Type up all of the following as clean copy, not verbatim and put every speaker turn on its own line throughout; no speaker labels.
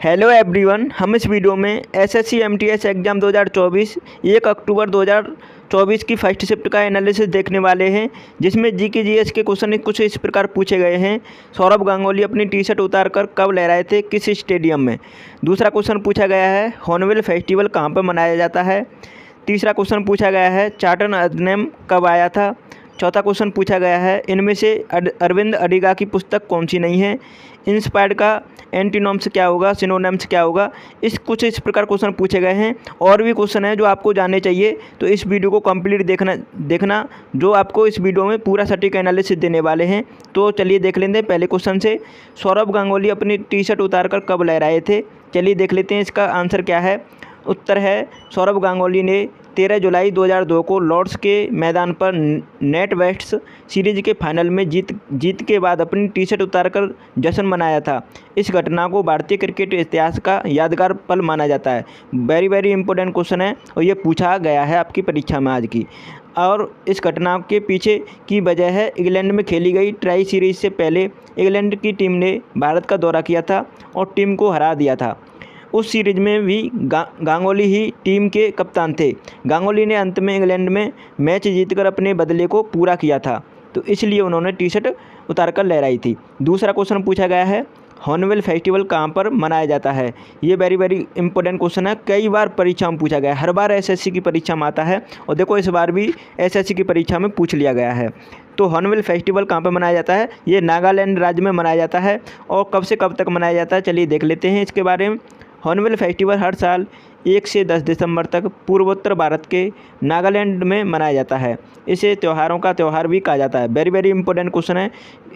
Hello everyone, हम इस video में एसएससी एमटीएस एग्ज़ाम 2024 1 अक्टूबर 2024 की फर्स्ट शिफ्ट का एनालिसिस देखने वाले हैं, जिसमें जीके जीएस के क्वेश्चन कुछ इस प्रकार पूछे गए हैं। सौरभ गांगुली अपनी टी शर्ट उतारकर कब लहराए थे, किस स्टेडियम में। दूसरा क्वेश्चन पूछा गया है, हॉर्नबिल फेस्टिवल कहाँ पर मनाया जाता है। तीसरा क्वेश्चन पूछा गया है, चार्टर्ड अधिनियम कब आया था। चौथा क्वेश्चन पूछा गया है, इनमें से अरविंद अडिगा की पुस्तक कौन सी नहीं है। इंस्पायर्ड का एंटीनॉम्स क्या होगा, सिनोनिम्स क्या होगा। कुछ इस प्रकार क्वेश्चन पूछे गए हैं। और भी क्वेश्चन हैं जो आपको जानने चाहिए, तो इस वीडियो को कंप्लीट देखना जो आपको इस वीडियो में पूरा सटीक एनालिसिस देने वाले हैं। तो चलिए देख लेते हैं पहले क्वेश्चन से। सौरभ गांगुली अपनी टी शर्ट उतारकर कब लहराए थे। चलिए देख लेते हैं इसका आंसर क्या है। उत्तर है, सौरभ गांगुली ने 13 जुलाई 2002 को लॉर्ड्स के मैदान पर नेट वेस्ट सीरीज के फाइनल में जीत के बाद अपनी टी शर्ट उतारकर जश्न मनाया था। इस घटना को भारतीय क्रिकेट इतिहास का यादगार पल माना जाता है। वेरी इंपॉर्टेंट क्वेश्चन है और ये पूछा गया है आपकी परीक्षा में आज की। और इस घटना के पीछे की वजह है, इंग्लैंड में खेली गई ट्राई सीरीज से पहले इंग्लैंड की टीम ने भारत का दौरा किया था और टीम को हरा दिया था। उस सीरीज में भी गांगुली ही टीम के कप्तान थे। गांगुली ने अंत में इंग्लैंड में मैच जीतकर अपने बदले को पूरा किया था, तो इसलिए उन्होंने टी शर्ट उतारकर लहराई थी। दूसरा क्वेश्चन पूछा गया है, हॉर्नबिल फेस्टिवल कहाँ पर मनाया जाता है। ये वेरी इंपॉर्टेंट क्वेश्चन है, कई बार परीक्षा में पूछा गया है। हर बार एसएससी की परीक्षा में आता है और देखो इस बार भी एसएससी की परीक्षा में पूछ लिया गया है। तो हॉर्नबिल फेस्टिवल कहाँ पर मनाया जाता है, ये नागालैंड राज्य में मनाया जाता है। और कब से कब तक मनाया जाता है, चलिए देख लेते हैं इसके बारे में। हॉर्नबिल फेस्टिवल हर साल 1 से 10 दिसंबर तक पूर्वोत्तर भारत के नागालैंड में मनाया जाता है। इसे त्योहारों का त्यौहार भी कहा जाता है। वेरी इंपॉर्टेंट क्वेश्चन है।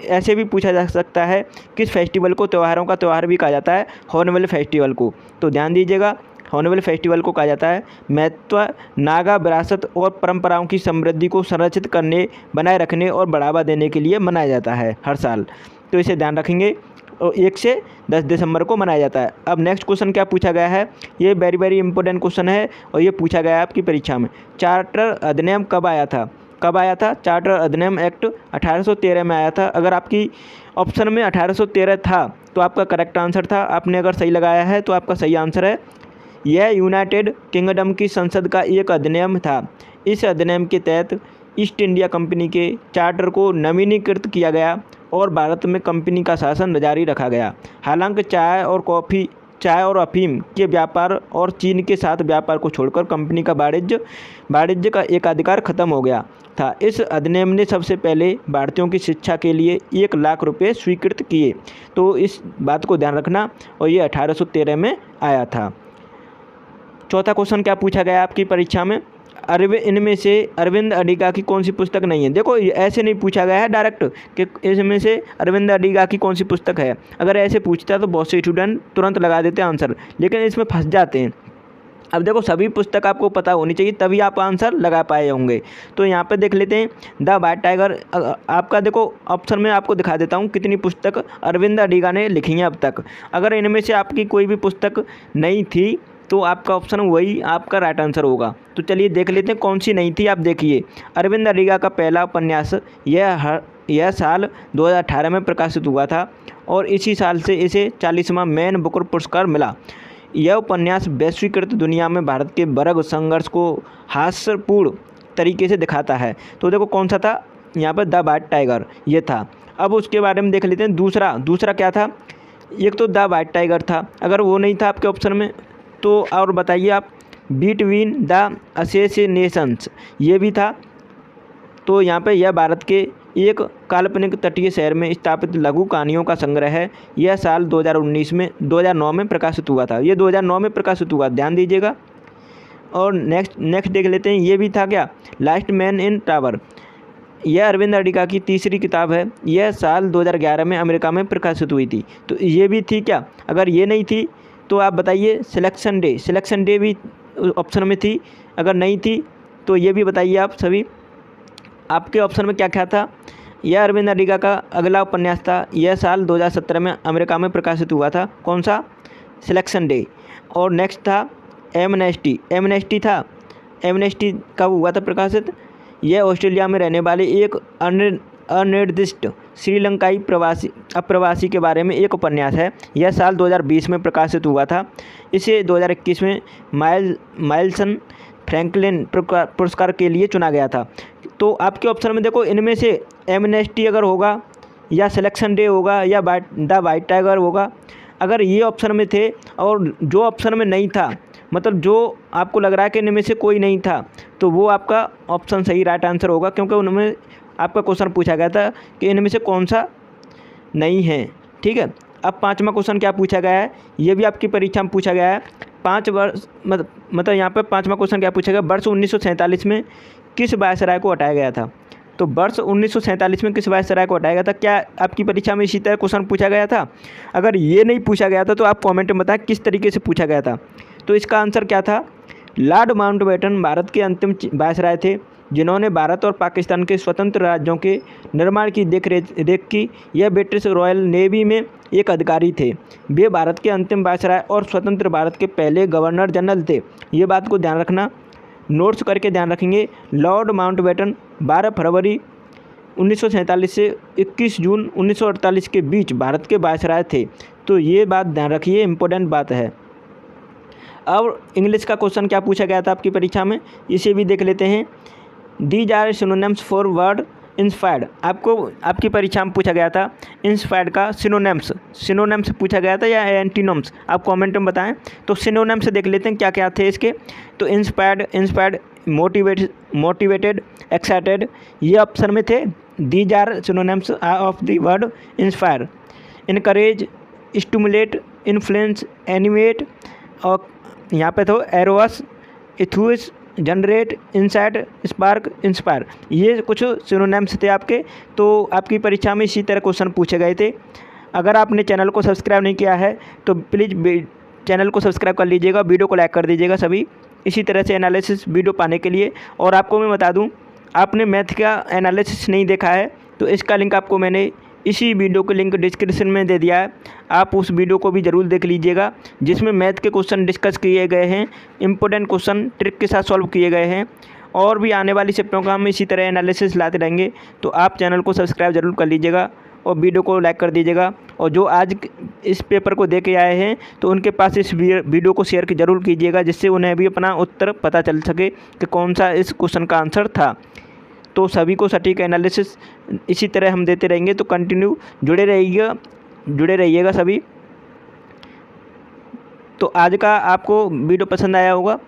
ऐसे भी पूछा जा सकता है, किस फेस्टिवल को त्योहारों का त्यौहार भी कहा जाता है, हॉर्नबिल फेस्टिवल को। तो ध्यान दीजिएगा, हॉर्नबिल फेस्टिवल को कहा जाता है महत्व नागा विरासत और परंपराओं की समृद्धि को संरक्षित करने, बनाए रखने और बढ़ावा देने के लिए मनाया जाता है हर साल। तो इसे ध्यान रखेंगे। और 1 से 10 दिसंबर को मनाया जाता है। अब नेक्स्ट क्वेश्चन क्या पूछा गया है, ये वेरी इंपॉर्टेंट क्वेश्चन है और ये पूछा गया है आपकी परीक्षा में। चार्टर अधिनियम कब आया था। चार्टर अधिनियम एक्ट 1813 में आया था। अगर आपकी ऑप्शन में 1813 था तो आपका करेक्ट आंसर था। आपने अगर सही लगाया है तो आपका सही आंसर है। यह यूनाइटेड किंगडम की संसद का एक अधिनियम था। इस अधिनियम के तहत ईस्ट इंडिया कंपनी के चार्टर को नवीनीकृत किया गया और भारत में कंपनी का शासन जारी रखा गया। हालांकि चाय और अफीम के व्यापार और चीन के साथ व्यापार को छोड़कर कंपनी का वाणिज्य का एकाधिकार खत्म हो गया था। इस अधिनियम ने सबसे पहले भारतीयों की शिक्षा के लिए 1 लाख रुपये स्वीकृत किए। तो इस बात को ध्यान रखना, और ये 1813 में आया था। चौथा क्वेश्चन क्या पूछा गया आपकी परीक्षा में, इनमें से अरविंद अडिगा की कौन सी पुस्तक नहीं है। देखो ऐसे नहीं पूछा गया है डायरेक्ट कि इसमें से अरविंद अडिगा की कौन सी पुस्तक है। अगर ऐसे पूछता तो बहुत से स्टूडेंट तुरंत लगा देते आंसर, लेकिन इसमें फंस जाते हैं। अब देखो सभी पुस्तक आपको पता होनी चाहिए, तभी आप आंसर लगा पाए होंगे। तो यहाँ पे देख लेते हैं, द वाइट टाइगर। आपका देखो ऑप्शन में आपको दिखा देता हूँ कितनी पुस्तक अरविंद अडिगा ने लिखी हैं अब तक। अगर इनमें से आपकी कोई भी पुस्तक नहीं थी तो आपका ऑप्शन वही आपका राइट आंसर होगा। तो चलिए देख लेते हैं कौन सी नहीं थी। आप देखिए, अरविंद अडिगा का पहला उपन्यास यह साल 2018 में प्रकाशित हुआ था और इसी साल से इसे 40वां मैन बुकर पुरस्कार मिला। यह उपन्यास वैश्वीकृत दुनिया में भारत के वर्ग संघर्ष को हास्यपूर्ण तरीके से दिखाता है। तो देखो कौन सा था यहाँ पर, द वाइट टाइगर ये था। अब उसके बारे में देख लेते हैं। दूसरा क्या था, एक तो द वाइट टाइगर था, अगर वो नहीं था आपके ऑप्शन में तो और बताइए आप। बिटवीन द असेसिनेशंस ये भी था। तो यहाँ पे यह भारत के एक काल्पनिक तटीय शहर में स्थापित लघु कहानियों का संग्रह है। यह साल 2009 में प्रकाशित हुआ था। ये 2009 में प्रकाशित हुआ, ध्यान दीजिएगा। और नेक्स्ट देख लेते हैं, ये भी था क्या, लास्ट मैन इन टावर। यह अरविंद अडिगा की तीसरी किताब है। यह साल 2011 में अमेरिका में प्रकाशित हुई थी। तो ये भी थी क्या। अगर ये नहीं थी तो आप बताइए। सिलेक्शन डे भी ऑप्शन में थी। अगर नहीं थी तो ये भी बताइए आप सभी, आपके ऑप्शन में क्या क्या था। यह अरविंद अडिगा का अगला उपन्यास था। यह साल 2017 में अमेरिका में प्रकाशित हुआ था। कौन सा, सिलेक्शन डे। और नेक्स्ट था एमनेस्टी था। एमनेस्टी कब हुआ था प्रकाशित। यह ऑस्ट्रेलिया में रहने वाले एक अनिर्दिष्ट श्रीलंकाई अप्रवासी के बारे में एक उपन्यास है। यह साल 2020 में प्रकाशित हुआ था। इसे 2021 में माइल्सन फ्रैंकलिन पुरस्कार के लिए चुना गया था। तो आपके ऑप्शन में देखो, इनमें से एमनेस्टी अगर होगा या सिलेक्शन डे होगा या द वाइट टाइगर होगा। अगर ये ऑप्शन में थे और जो ऑप्शन में नहीं था, मतलब जो आपको लग रहा है कि इनमें से कोई नहीं था, तो वो आपका ऑप्शन सही राइट आंसर होगा, क्योंकि उनमें आपका क्वेश्चन पूछा गया था कि इनमें से कौन सा नहीं है। ठीक है, अब 5वां क्वेश्चन क्या पूछा गया है, ये भी आपकी परीक्षा में पूछा गया है। 5 वर्ष मतलब यहाँ पे 5वां क्वेश्चन क्या पूछा गया, वर्ष 1947 में किस वायसराय को हटाया गया था। तो वर्ष 1947 में किस वायसराय को हटाया गया था, क्या आपकी परीक्षा में इसी तरह क्वेश्चन पूछा गया था। अगर ये नहीं पूछा गया था तो आप कमेंट में बताएं किस तरीके से पूछा गया था। तो इसका आंसर क्या था, लॉर्ड माउंटबेटन भारत के अंतिम वायसराय थे जिन्होंने भारत और पाकिस्तान के स्वतंत्र राज्यों के निर्माण की देखरेख की। यह ब्रिटिश रॉयल नेवी में एक अधिकारी थे। वे भारत के अंतिम वायसराय और स्वतंत्र भारत के पहले गवर्नर जनरल थे। ये बात को ध्यान रखना, नोट्स करके ध्यान रखेंगे। लॉर्ड माउंटबेटन 12 फरवरी 1947 से 21 जून 1948 के बीच भारत के वायसराय थे। तो ये बात ध्यान रखिए, इम्पोर्टेंट बात है। अब इंग्लिश का क्वेश्चन क्या पूछा गया था आपकी परीक्षा में, इसे भी देख लेते हैं। These are synonyms for word inspired. आपको आपकी परीक्षा में पूछा गया था इंस्पायर्ड का सिनोनिम्स पूछा गया था या एंटीनोम्स, आप कमेंट में बताएं। तो सिनोनिम्स देख लेते हैं क्या क्या थे इसके। तो इंस्पायर्ड, मोटिवेटेड, एक्साइटेड, ये ऑप्शन में थे। These are synonyms of the word inspire. Encourage, stimulate, influence, animate, और यहाँ पे तो arouse, enthuse, generate, incite, spark, inspire, ये कुछ सिनोनिम्स थे आपके। तो आपकी परीक्षा में इसी तरह क्वेश्चन पूछे गए थे। अगर आपने चैनल को सब्सक्राइब नहीं किया है तो प्लीज़ चैनल को सब्सक्राइब कर लीजिएगा, वीडियो को लाइक कर दीजिएगा सभी, इसी तरह से एनालिसिस वीडियो पाने के लिए। और आपको मैं बता दूं, आपने मैथ का एनालिसिस नहीं देखा है तो इसका लिंक आपको मैंने इसी वीडियो के लिंक डिस्क्रिप्शन में दे दिया है, आप उस वीडियो को भी ज़रूर देख लीजिएगा, जिसमें मैथ के क्वेश्चन डिस्कस किए गए हैं, इंपॉर्टेंट क्वेश्चन ट्रिक के साथ सॉल्व किए गए हैं। और भी आने वाली शिफ्टों का हम इसी तरह एनालिसिस लाते रहेंगे। तो आप चैनल को सब्सक्राइब जरूर कर लीजिएगा और वीडियो को लाइक कर दीजिएगा। और जो आज इस पेपर को दे के आए हैं तो उनके पास इस वीडियो को शेयर जरूर कीजिएगा, जिससे उन्हें भी अपना उत्तर पता चल सके कि कौन सा इस क्वेश्चन का आंसर था। तो सभी को सटीक एनालिसिस इसी तरह हम देते रहेंगे, तो कंटिन्यू जुड़े रहिएगा सभी। तो आज का आपको वीडियो पसंद आया होगा।